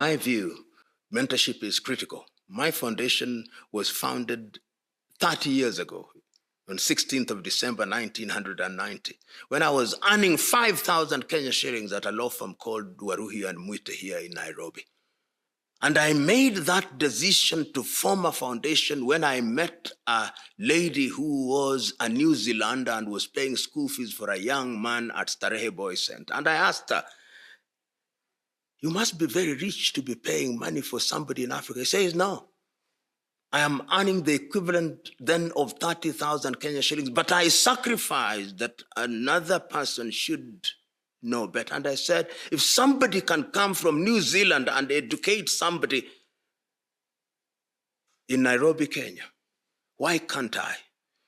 my view, mentorship is critical. My foundation was founded 30 years ago, on 16th of December, 1990, when I was earning 5,000 Kenya shillings at a law firm called Waruhi and Mwite here in Nairobi. And I made that decision to form a foundation when I met a lady who was a New Zealander and was paying school fees for a young man at Starehe Boys Center. And I asked her, you must be very rich to be paying money for somebody in Africa. He says, no. I am earning the equivalent then of 30,000 Kenya shillings, but I sacrificed that another person should know better. And I said, if somebody can come from New Zealand and educate somebody in Nairobi, Kenya, why can't I?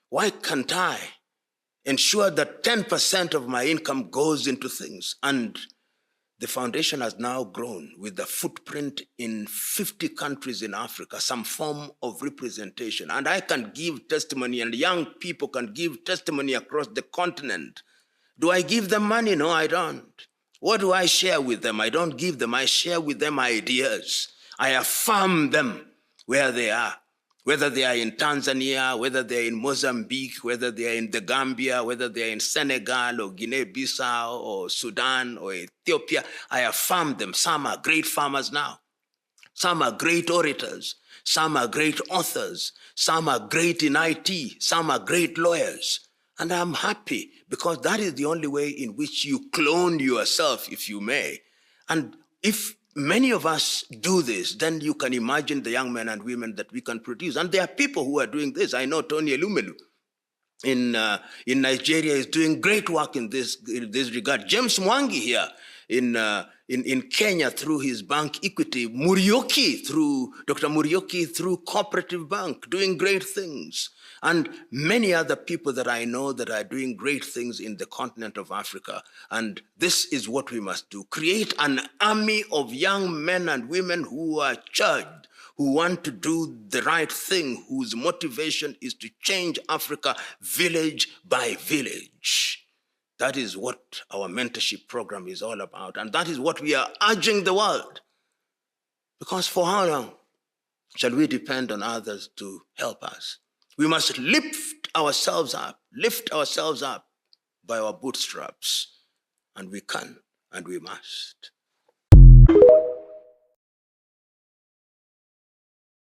Why can't I ensure that 10% of my income goes into things? And the foundation has now grown with a footprint in 50 countries in Africa, some form of representation. And I can give testimony, and young people can give testimony across the continent. Do I give them money? No, I don't. What do I share with them? I don't give them. I share with them ideas. I affirm them where they are. Whether they are in Tanzania, whether they are in Mozambique, whether they are in the Gambia, whether they are in Senegal or Guinea-Bissau or Sudan or Ethiopia, I affirm them. Some are great farmers now. Some are great orators. Some are great authors. Some are great in IT. Some are great lawyers. And I'm happy because that is the only way in which you clone yourself, if you may. And if many of us do this, then you can imagine the young men and women that we can produce. And there are people who are doing this. I know Tony Elumelu in Nigeria is doing great work in this regard. James Mwangi here in Kenya through his bank Equity, Dr. Murioki through Cooperative Bank, doing great things. And many other people that I know that are doing great things in the continent of Africa. And this is what we must do. Create an army of young men and women who are charged, who want to do the right thing, whose motivation is to change Africa village by village. That is what our mentorship program is all about. And that is what we are urging the world. Because for how long shall we depend on others to help us? We must lift ourselves up by our bootstraps. And we can, and we must.